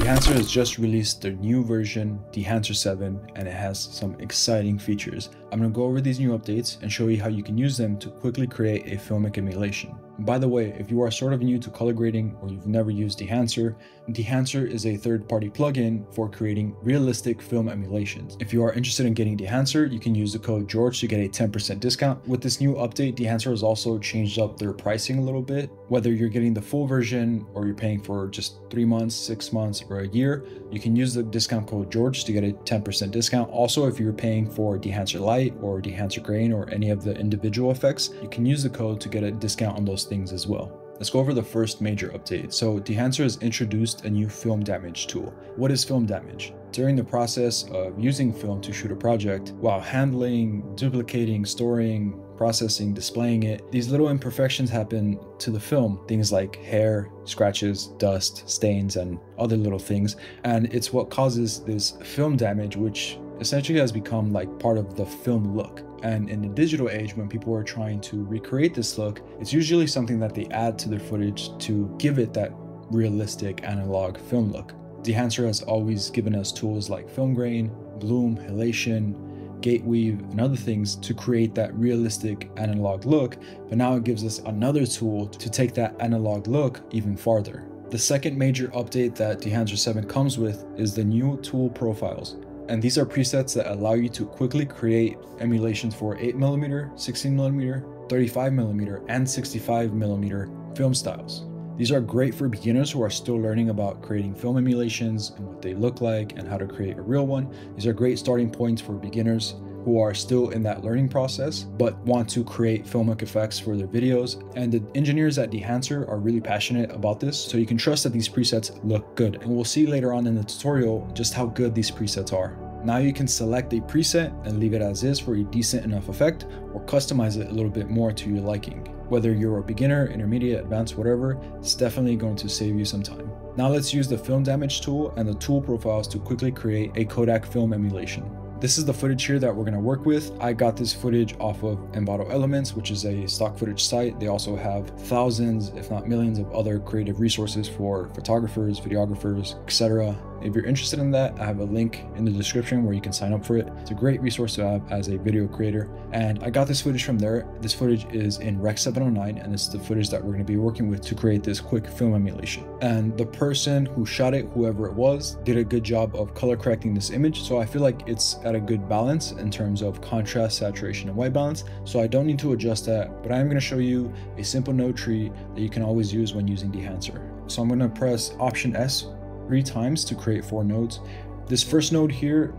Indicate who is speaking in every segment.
Speaker 1: Dehancer has just released their new version, Dehancer 7, and it has some exciting features. I'm going to go over these new updates and show you how you can use them to quickly create a filmic emulation. By the way, if you are sort of new to color grading or you've never used Dehancer, Dehancer is a third-party plugin for creating realistic film emulations. If you are interested in getting Dehancer, you can use the code George to get a 10% discount. With this new update, Dehancer has also changed up their pricing a little bit. Whether you're getting the full version or you're paying for just 3 months, 6 months, or a year, you can use the discount code George to get a 10% discount. Also, if you're paying for Dehancer Light or Dehancer Grain or any of the individual effects, you can use the code to get a discount on those things as well. Let's go over the first major update. So Dehancer has introduced a new film damage tool. What is film damage? During the process of using film to shoot a project, while handling, duplicating, storing, processing, displaying it, these little imperfections happen to the film. Things like hair, scratches, dust, stains, and other little things. And it's what causes this film damage, which essentially has become like part of the film look. And in the digital age, when people are trying to recreate this look, it's usually something that they add to their footage to give it that realistic analog film look. Dehancer has always given us tools like film grain, bloom, halation, gate weave, and other things to create that realistic analog look, but now it gives us another tool to take that analog look even farther. The second major update that Dehancer 7 comes with is the new tool profiles. And these are presets that allow you to quickly create emulations for 8mm, 16mm, 35mm, and 65mm film styles. These are great for beginners who are still learning about creating film emulations and what they look like and how to create a real one. These are great starting points for beginners who are still in that learning process but want to create filmic effects for their videos. And the engineers at Dehancer are really passionate about this, so you can trust that these presets look good. And we'll see later on in the tutorial just how good these presets are. Now you can select a preset and leave it as is for a decent enough effect, or customize it a little bit more to your liking. Whether you're a beginner, intermediate, advanced, whatever, it's definitely going to save you some time. Now let's use the film damage tool and the tool profiles to quickly create a Kodak film emulation. This is the footage here that we're going to work with. I got this footage off of Envato Elements, which is a stock footage site. They also have thousands, if not millions, of other creative resources for photographers, videographers, etc. If you're interested in that, I have a link in the description where you can sign up for it. It's a great resource to have as a video creator. And I got this footage from there. This footage is in Rec 709, and it's the footage that we're going to be working with to create this quick film emulation. And the person who shot it, whoever it was, did a good job of color correcting this image. So I feel like it's at a good balance in terms of contrast, saturation, and white balance. So I don't need to adjust that, but I am going to show you a simple node tree that you can always use when using Dehancer. So I'm going to press Option S 3 times to create 4 nodes. This first node here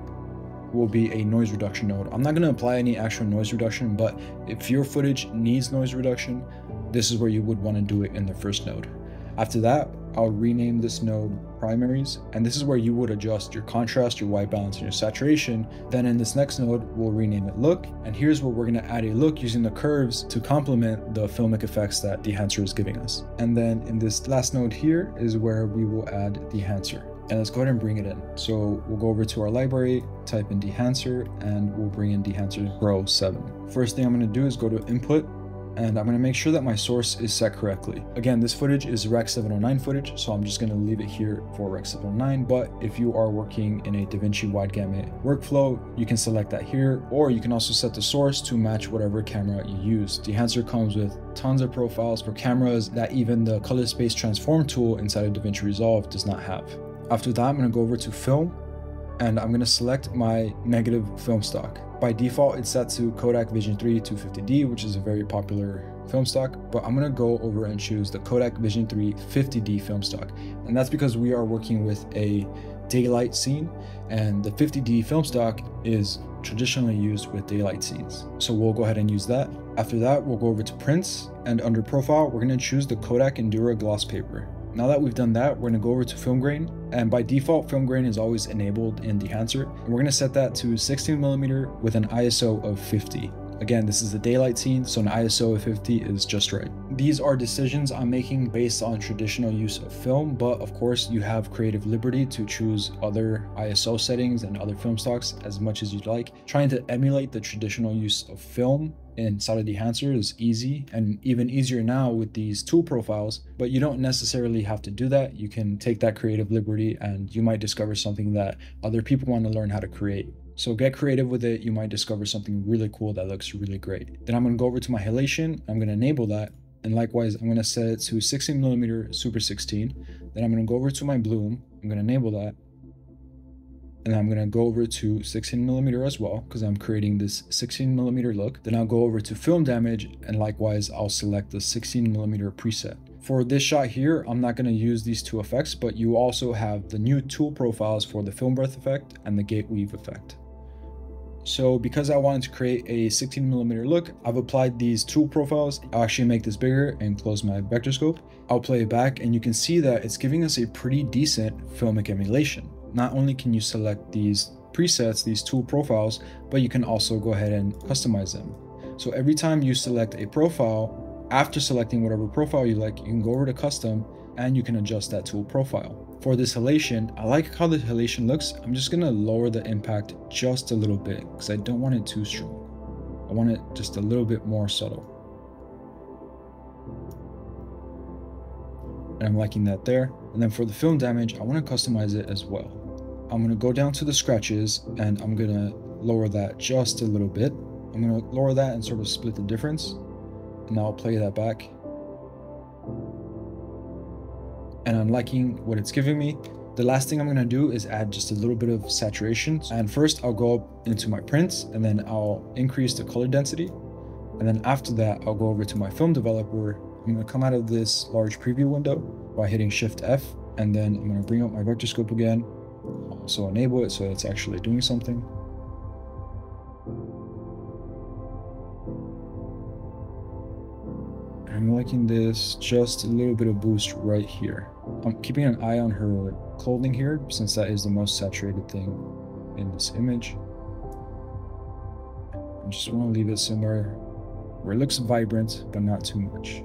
Speaker 1: will be a noise reduction node. I'm not going to apply any actual noise reduction, but if your footage needs noise reduction, this is where you would want to do it in the first node. After that, I'll rename this node primaries, and this is where you would adjust your contrast, your white balance, and your saturation. Then in this next node, we'll rename it look, and here's where we're going to add a look using the curves to complement the filmic effects that Dehancer is giving us. And then in this last node here is where we will add Dehancer. And let's go ahead and bring it in. So we'll go over to our library, type in Dehancer, and we'll bring in Dehancer Pro 7. First thing I'm going to do is go to Input, and I'm going to make sure that my source is set correctly. Again, this footage is Rec 709 footage, so I'm just going to leave it here for Rec 709, but if you are working in a DaVinci wide gamut workflow, you can select that here, or you can also set the source to match whatever camera you use. Dehancer comes with tons of profiles for cameras that even the Color Space Transform tool inside of DaVinci Resolve does not have. After that, I'm going to go over to Film, and I'm going to select my negative film stock. By default, it's set to Kodak Vision 3 250D, which is a very popular film stock, but I'm going to go over and choose the Kodak Vision 3 50D film stock. And that's because we are working with a daylight scene, and the 50D film stock is traditionally used with daylight scenes. So we'll go ahead and use that. After that, we'll go over to Prints, and under Profile, we're going to choose the Kodak Endura gloss paper. Now that we've done that, we're going to go over to film grain, and by default, film grain is always enabled in Dehancer. And we're going to set that to 16mm with an ISO of 50. Again, this is a daylight scene, so an ISO of 50 is just right. These are decisions I'm making based on traditional use of film, but of course you have creative liberty to choose other ISO settings and other film stocks as much as you'd like. Trying to emulate the traditional use of film inside of Dehancer is easy, and even easier now with these tool profiles, but you don't necessarily have to do that. You can take that creative liberty and you might discover something that other people want to learn how to create. So get creative with it. You might discover something really cool that looks really great. Then I'm going to go over to my halation. I'm going to enable that. And likewise, I'm going to set it to 16mm Super 16. Then I'm going to go over to my bloom. I'm going to enable that. And I'm going to go over to 16mm as well, because I'm creating this 16mm look. Then I'll go over to film damage, and likewise, I'll select the 16mm preset. For this shot here, I'm not going to use these two effects, but you also have the new tool profiles for the film breath effect and the gate weave effect. So because I wanted to create a 16mm look, I've applied these tool profiles. I'll actually make this bigger and close my vector scope. I'll play it back and you can see that it's giving us a pretty decent filmic emulation. Not only can you select these presets, these tool profiles, but you can also go ahead and customize them. So every time you select a profile, after selecting whatever profile you like, you can go over to custom and you can adjust that tool profile. For this halation, I like how the halation looks. I'm just gonna lower the impact just a little bit because I don't want it too strong. I want it just a little bit more subtle. And I'm liking that there. And then for the film damage, I want to customize it as well. I'm going to go down to the scratches and I'm going to lower that just a little bit. I'm going to lower that and sort of split the difference. And I'll play that back. And I'm liking what it's giving me. The last thing I'm going to do is add just a little bit of saturation. And first I'll go up into my prints and then I'll increase the color density. And then after that, I'll go over to my film developer. I'm going to come out of this large preview window by hitting Shift F, and then I'm going to bring up my vector scope again. Also enable it so it's actually doing something. I'm liking this, just a little bit of boost right here. I'm keeping an eye on her clothing here since that is the most saturated thing in this image. I just want to leave it somewhere where it looks vibrant, but not too much.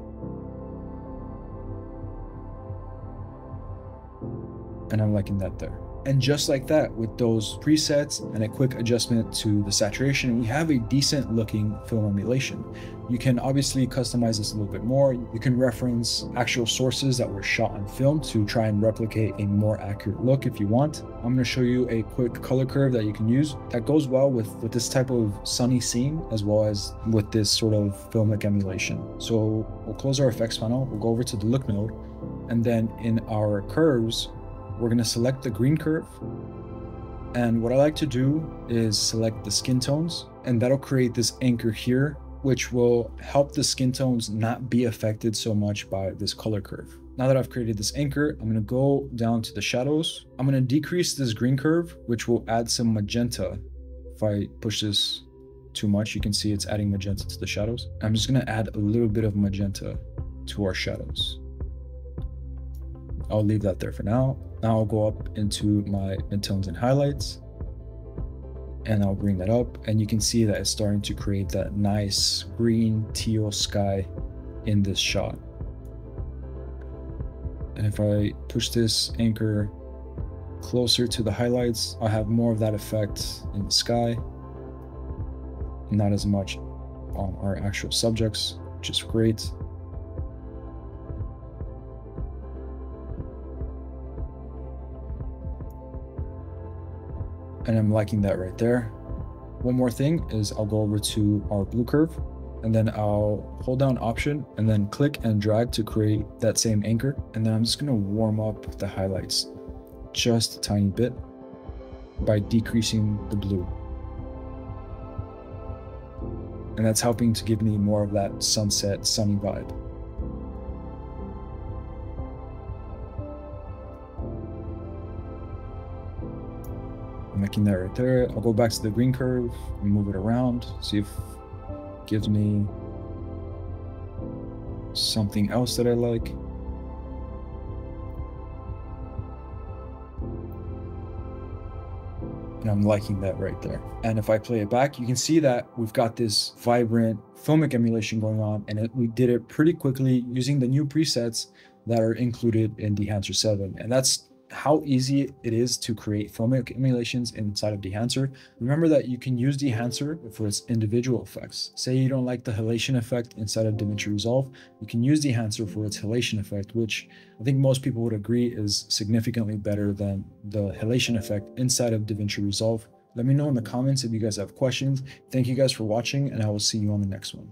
Speaker 1: And I'm liking that there. And just like that, with those presets and a quick adjustment to the saturation, we have a decent looking film emulation. You can obviously customize this a little bit more. You can reference actual sources that were shot on film to try and replicate a more accurate look if you want. I'm going to show you a quick color curve that you can use that goes well with this type of sunny scene, as well as with this sort of filmic emulation. So we'll close our effects panel, we'll go over to the look node, and then in our curves, we're going to select the green curve. And what I like to do is select the skin tones, and that'll create this anchor here, which will help the skin tones not be affected so much by this color curve. Now that I've created this anchor, I'm going to go down to the shadows. I'm going to decrease this green curve, which will add some magenta. If I push this too much, you can see it's adding magenta to the shadows. I'm just going to add a little bit of magenta to our shadows. I'll leave that there for now. Now I'll go up into my midtones and highlights, and I'll bring that up, and you can see that it's starting to create that nice green teal sky in this shot. And if I push this anchor closer to the highlights, I'll have more of that effect in the sky, not as much on our actual subjects, which is great. And I'm liking that right there. One more thing is I'll go over to our blue curve, and then I'll hold down Option and then click and drag to create that same anchor. And then I'm just gonna warm up the highlights just a tiny bit by decreasing the blue. And that's helping to give me more of that sunset, sunny vibe. I'm making that right there. I'll go back to the green curve and move it around, see if it gives me something else that I like. And I'm liking that right there. And if I play it back, you can see that we've got this vibrant filmic emulation going on, and we did it pretty quickly using the new presets that are included in Dehancer 7. And that's how easy it is to create filmic emulations inside of Dehancer. Remember that you can use Dehancer for its individual effects. Say you don't like the halation effect inside of DaVinci Resolve, you can use Dehancer for its halation effect, which I think most people would agree is significantly better than the halation effect inside of DaVinci Resolve. Let me know in the comments if you guys have questions. Thank you guys for watching, and I will see you on the next one.